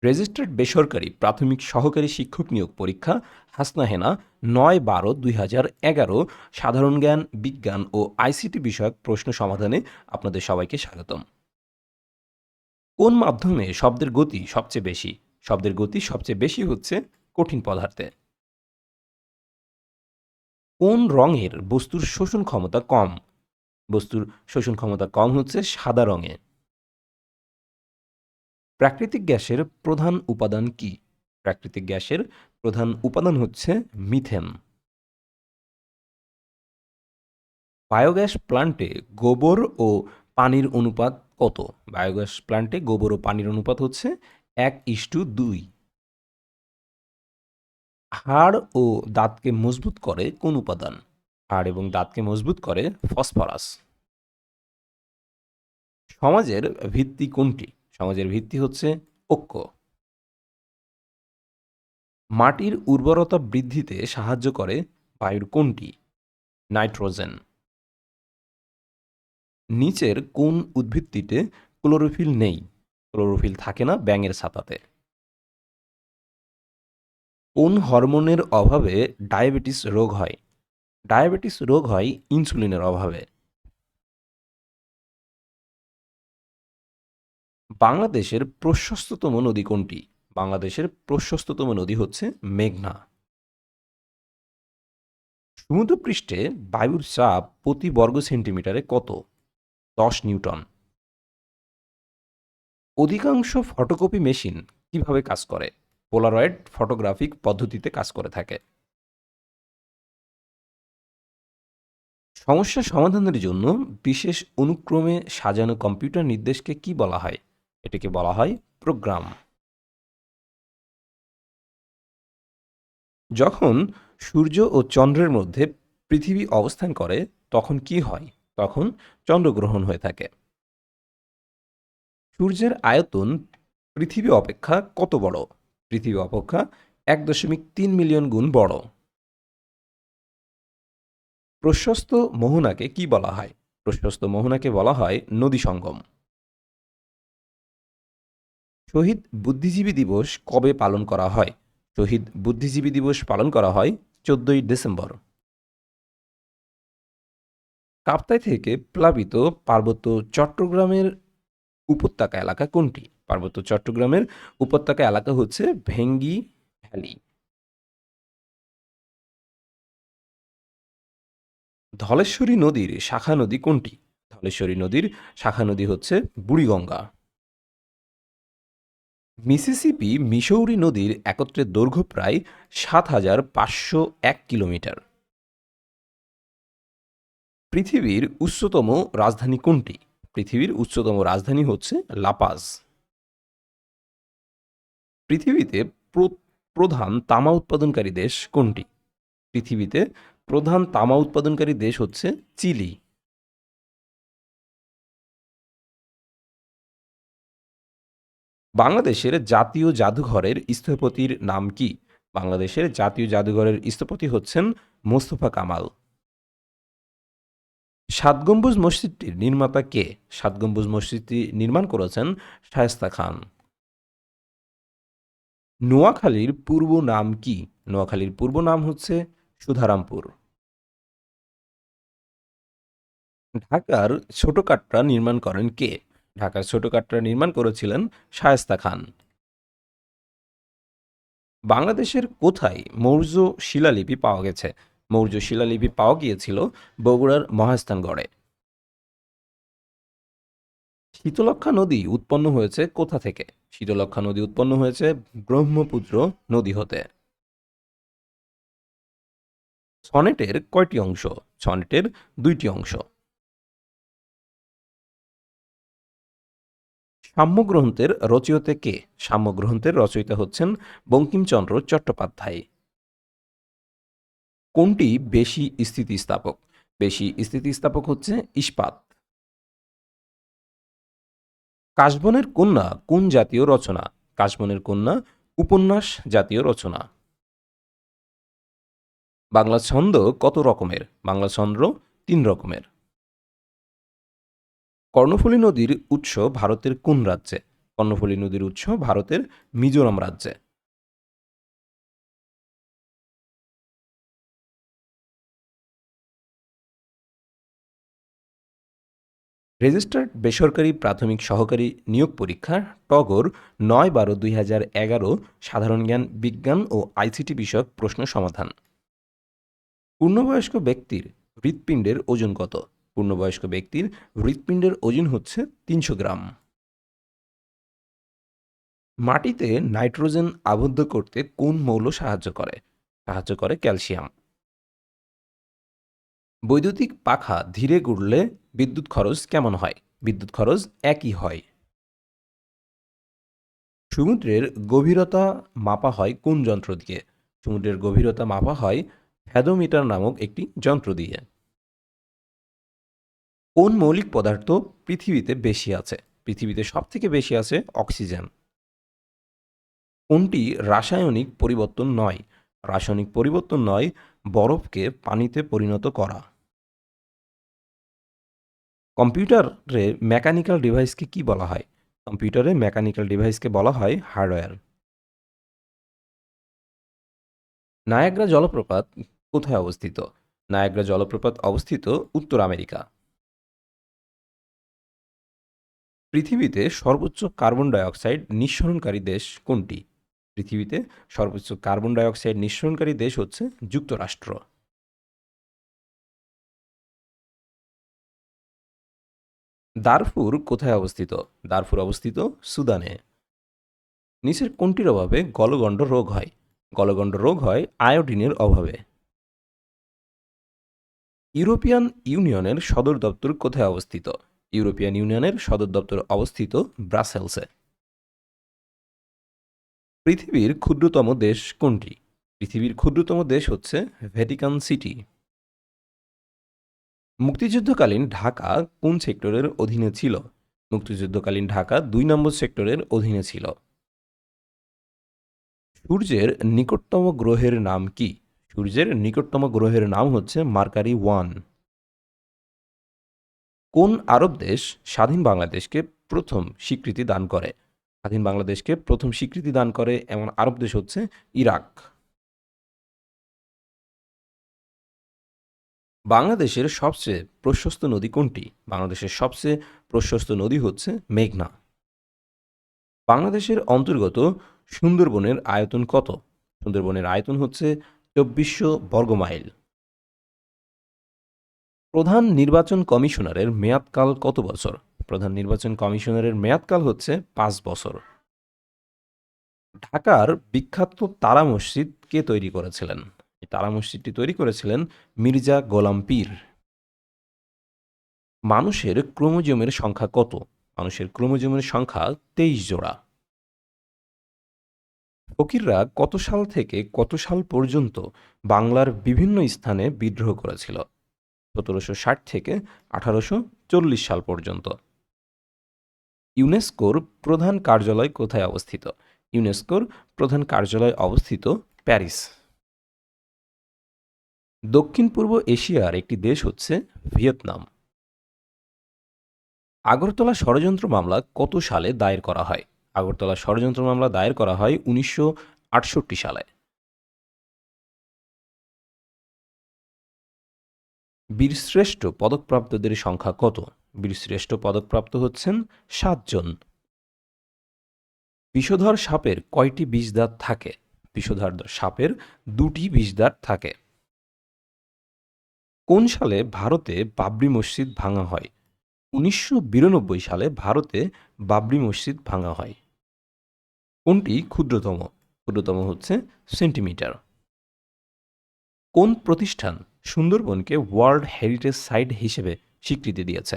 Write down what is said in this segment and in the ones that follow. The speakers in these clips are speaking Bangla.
রেজিস্টার্ড বেসরকারি প্রাথমিক সহকারী শিক্ষক নিয়োগ পরীক্ষা হাসনা হেনা ৯-১২-২০১১ সাধারণ জ্ঞান, বিজ্ঞান ও আইসিটি বিষয়ক প্রশ্ন সমাধানে আপনাদের সবাইকে স্বাগতম। কোন মাধ্যমে শব্দের গতি সবচেয়ে বেশি? শব্দের গতি সবচেয়ে বেশি হচ্ছে কঠিন পদার্থে। কোন রঙের বস্তুর শোষণ ক্ষমতা কম? বস্তুর শোষণ ক্ষমতা কম হচ্ছে সাদা রঙে। প্রাকৃতিক গ্যাসের প্রধান উপাদান কি? প্রাকৃতিক গ্যাসের প্রধান উপাদান হচ্ছে মিথেন। বায়োগ্যাস প্ল্যান্টে গোবর ও পানির অনুপাত কত? বায়োগ্যাস প্ল্যান্টে গোবর ও পানির অনুপাত হচ্ছে 1:2। হাড় ও দাঁতকে মজবুত করে কোন উপাদান? হাড় এবং দাঁতকে মজবুত করে ফসফরাস। সমাজের ভিত্তি কোনটি? সমাজের ভিত্তি হচ্ছে ঐক্য। মাটির উর্বরতা বৃদ্ধিতে সাহায্য করে বায়ুর কোনটি? নাইট্রোজেন। নিচের কোন উদ্ভিদটিতে ক্লোরোফিল নেই? ক্লোরোফিল থাকে না ব্যাঙের ছাতাতে। কোন হরমোনের অভাবে ডায়াবেটিস রোগ হয়? ডায়াবেটিস রোগ হয় ইনসুলিনের অভাবে। বাংলাদেশের প্রশস্ততম নদী কোনটি? বাংলাদেশের প্রশস্ততম নদী হচ্ছে মেঘনা। সমুদ্রপৃষ্ঠে বায়ুর চাপ প্রতি বর্গ সেন্টিমিটারে কত? 10 নিউটন। অধিকাংশ ফটোকপি মেশিন কিভাবে কাজ করে? পোলারয়েড ফটোগ্রাফিক পদ্ধতিতে কাজ করে থাকে। সমস্যা সমাধানের জন্য বিশেষ অনুক্রমে সাজানো কম্পিউটার নির্দেশকে কি বলা হয়? এটাকে বলা হয় প্রোগ্রাম। যখন সূর্য ও চন্দ্রের মধ্যে পৃথিবী অবস্থান করে তখন কি হয়? তখন চন্দ্রগ্রহণ হয়ে থাকে। সূর্যের আয়তন পৃথিবী অপেক্ষা কত বড়? পৃথিবী অপেক্ষা 1.3 মিলিয়ন গুণ বড়। প্রশস্ত মোহনাকে কি বলা হয়? প্রশস্ত মোহনাকে বলা হয় নদী সঙ্গম। শহীদ বুদ্ধিজীবী দিবস কবে পালন করা হয়? শহীদ বুদ্ধিজীবী দিবস পালন করা হয় 14ই ডিসেম্বর। কাপ্তাই থেকে প্লাবিত পার্বত্য চট্টগ্রামের উপত্যকা এলাকা কোনটি? পার্বত্য চট্টগ্রামের উপত্যকা এলাকা হচ্ছে ভেঙ্গি ভ্যালি। ধলেশ্বরী নদীর শাখা নদী কোনটি? ধলেশ্বরী নদীর শাখা নদী হচ্ছে বুড়িগঙ্গা। মিসিসিপি মিসৌরি নদীর একত্রে দৈর্ঘ্য প্রায় 7,501 কিলোমিটার। পৃথিবীর উচ্চতম রাজধানী কোনটি? পৃথিবীর উচ্চতম রাজধানী হচ্ছে লাপাজ। পৃথিবীতে প্রধান তামা উৎপাদনকারী দেশ কোনটি? পৃথিবীতে প্রধান তামা উৎপাদনকারী দেশ হচ্ছে চিলি। বাংলাদেশের জাতীয় জাদুঘরের স্থপতির নাম কি? বাংলাদেশের জাতীয় জাদুঘরের স্থপতি হচ্ছেন মোস্তফা কামাল। সাত গম্বুজ মসজিদটির নির্মাতা কে? সাত গম্বুজ মসজিদটি নির্মাণ করেছেন শায়েস্তা খান। নোয়াখালীর পূর্ব নাম কি? নোয়াখালীর পূর্ব নাম হচ্ছে সুধারামপুর। ঢাকার ছোট কাটরা নির্মাণ করেন কে? ঢাকার ছোট কাটরা নির্মাণ করেছিলেন শায়েস্তা খান। বাংলাদেশের কোথায় মৌর্য শিলালিপি পাওয়া গেছে? মৌর্য শিলালিপি পাওয়া গিয়েছিল বগুড়ার মহাস্থানগড়ে। শীতলক্ষ্যা নদী উৎপন্ন হয়েছে কোথা থেকে? শীতলক্ষ্যা নদী উৎপন্ন হয়েছে ব্রহ্মপুত্র নদী হতে। সনেটের কয়টি অংশ? সনেটের 2টি অংশ। সাম্যগ্রন্থের রচয়িতা কে? সাম্যগ্রন্থের রচয়িতা হচ্ছেন বঙ্কিমচন্দ্র চট্টোপাধ্যায়। কোনটি বেশি স্থিতিস্থাপক? বেশি স্থিতিস্থাপক হচ্ছে ইস্পাত। কাশবনের কন্যা কোন জাতীয় রচনা? কাশবনের কন্যা উপন্যাস জাতীয় রচনা। বাংলা ছন্দ কত রকমের? বাংলা ছন্দ 3 রকমের। কর্ণফুলী নদীর উৎস ভারতের কোন রাজ্যে? কর্ণফুলী নদীর উৎস ভারতের মিজোরাম রাজ্যে। রেজিস্টার্ড বেসরকারি প্রাথমিক সহকারী নিয়োগ পরীক্ষা টগর ৯/১২/২০১১ সাধারণ জ্ঞান বিজ্ঞান ও আইসিটি বিষয়ক প্রশ্ন সমাধান। পূর্ণবয়স্ক ব্যক্তির হৃৎপিণ্ডের ওজন কত? পূর্ণবয়স্ক ব্যক্তির হৃৎপিণ্ডের ওজন হচ্ছে ৩০০ গ্রাম। মাটিতে নাইট্রোজেন আবদ্ধ করতে কোন মৌল সাহায্য করে? সাহায্য করে ক্যালসিয়াম। বৈদ্যুতিক পাখা ধীরে ঘুরলে বিদ্যুৎ খরচ কেমন হয়? বিদ্যুৎ খরচ একই হয়। সমুদ্রের গভীরতা মাপা হয় কোন যন্ত্র দিয়ে? সমুদ্রের গভীরতা মাপা হয় ফ্যাদোমিটার নামক একটি যন্ত্র দিয়ে। কোন মৌলিক পদার্থ পৃথিবীতে বেশি আছে? পৃথিবীতে সবথেকে বেশি আছে অক্সিজেন। কোনটি রাসায়নিক পরিবর্তন নয়? রাসায়নিক পরিবর্তন নয়, বরফকে পানিতে পরিণত করা। কম্পিউটারে মেকানিক্যাল ডিভাইসকে কি বলা হয়? কম্পিউটারে মেকানিক্যাল ডিভাইসকে বলা হয় হার্ডওয়্যার। নায়াগ্রা জলপ্রপাত কোথায় অবস্থিত? নায়াগ্রা জলপ্রপাত অবস্থিত উত্তর আমেরিকা। পৃথিবীতে সর্বোচ্চ কার্বন ডাই অক্সাইড নিঃসরণকারী দেশ কোনটি? পৃথিবীতে সর্বোচ্চ কার্বন ডাই অক্সাইড নিঃসরণকারী দেশ হচ্ছে যুক্তরাষ্ট্র। দারফুর কোথায় অবস্থিত? দারফুর অবস্থিত সুদানে। নিচের কোনটির অভাবে গলগণ্ড রোগ হয়? গলগণ্ড রোগ হয় আয়োডিনের অভাবে। ইউরোপিয়ান ইউনিয়নের সদর দপ্তর কোথায় অবস্থিত? ইউরোপিয়ান ইউনিয়নের সদর দপ্তর অবস্থিত ব্রাসেলসে। পৃথিবীর ক্ষুদ্রতম দেশ কোনটি? পৃথিবীর ক্ষুদ্রতম দেশ হচ্ছে ভ্যাটিকান সিটি। মুক্তিযুদ্ধকালীন ঢাকা কোন সেক্টরের অধীনে ছিল? মুক্তিযুদ্ধকালীন ঢাকা ২ নম্বর সেক্টরের অধীনে ছিল। সূর্যের নিকটতম গ্রহের নাম কি? সূর্যের নিকটতম গ্রহের নাম হচ্ছে মার্কারি 1। কোন আরব দেশ স্বাধীন বাংলাদেশকে প্রথম স্বীকৃতি দান করে? স্বাধীন বাংলাদেশকে প্রথম স্বীকৃতি দান করে এমন আরব দেশ হচ্ছে ইরাক। বাংলাদেশের সবচেয়ে প্রশস্ত নদী কোনটি? বাংলাদেশের সবচেয়ে প্রশস্ত নদী হচ্ছে মেঘনা। বাংলাদেশের অন্তর্গত সুন্দরবনের আয়তন কত? সুন্দরবনের আয়তন হচ্ছে ২৪০০ বর্গমাইল। প্রধান নির্বাচন কমিশনারের মেয়াদকাল কত বছর? প্রধান নির্বাচন কমিশনারের মেয়াদকাল হচ্ছে ৫ বছর। ঢাকার বিখ্যাত তারা মসজিদ কে তৈরি করেছিলেন? এই তারা মসজিদটি তৈরি করেছিলেন মির্জা গোলাম পীর। মানুষের ক্রোমোজোমের সংখ্যা কত? মানুষের ক্রোমোজোমের সংখ্যা ২৩ জোড়া। ফকিররা কত সাল থেকে কত সাল পর্যন্ত বাংলার বিভিন্ন স্থানে বিদ্রোহ করেছিল? ১৭৬০ থেকে ১৮৪০ সাল পর্যন্ত। ইউনেস্কোর প্রধান কার্যালয় কোথায় অবস্থিত? ইউনেস্কোর প্রধান কার্যালয় অবস্থিত প্যারিস। দক্ষিণ পূর্ব এশিয়ার একটি দেশ হচ্ছে ভিয়েতনাম। আগরতলা ষড়যন্ত্র মামলা কত সালে দায়ের করা হয়? আগরতলা ষড়যন্ত্র মামলা দায়ের করা হয় ১৯৬৮ সালে। বীরশ্রেষ্ঠ পদকপ্রাপ্তদের সংখ্যা কত? বীরশ্রেষ্ঠ পদকপ্রাপ্ত হচ্ছেন ৭ জন। বিষধর সাপের কয়টি বিষদাঁত থাকে? বিষধর সাপের ২টি বিষদাঁত থাকে। কোন সালে ভারতে বাবরি মসজিদ ভাঙা হয়? ১৯৯২ সালে ভারতে বাবরি মসজিদ ভাঙা হয়। কোনটি ক্ষুদ্রতম? ক্ষুদ্রতম হচ্ছে সেন্টিমিটার। কোন প্রতিষ্ঠান সুন্দরবনকে ওয়ার্ল্ড হেরিটেজ সাইট হিসেবে স্বীকৃতি দিয়েছে?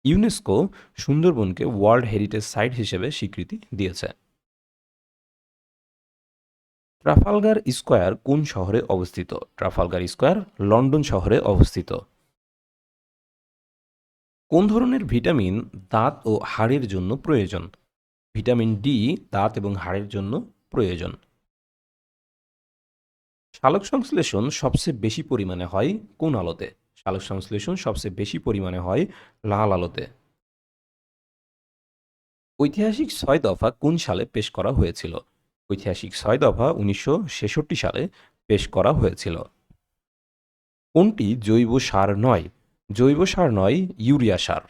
ইউনেস্কো সুন্দরবনকে ওয়ার্ল্ড হেরিটেজ সাইট হিসেবে স্বীকৃতি দিয়েছে। ট্রাফালগার স্কোয়ার কোন শহরে অবস্থিত? ট্রাফালগার স্কোয়ার লন্ডন শহরে অবস্থিত। কোন ধরনের ভিটামিন দাঁত ও হাড়ের জন্য প্রয়োজন? ভিটামিন ডি দাঁত এবং হাড়ের জন্য প্রয়োজন। সালোক সংশ্লেষণ সবচেয়ে বেশি পরিমাণে হয় কোন আলোতে? সালোক সংশ্লেষণ সবচেয়ে বেশি পরিমাণে হয় লাল আলোতে। ঐতিহাসিক ৬ দফা কোন সালে পেশ করা হয়েছিল? ঐতিহাসিক ৬ দফা ১৯৬৬ সালে পেশ করা হয়েছিল। কোনটি জৈব সার নয়? জৈব সার নয়, ইউরিয়া সার।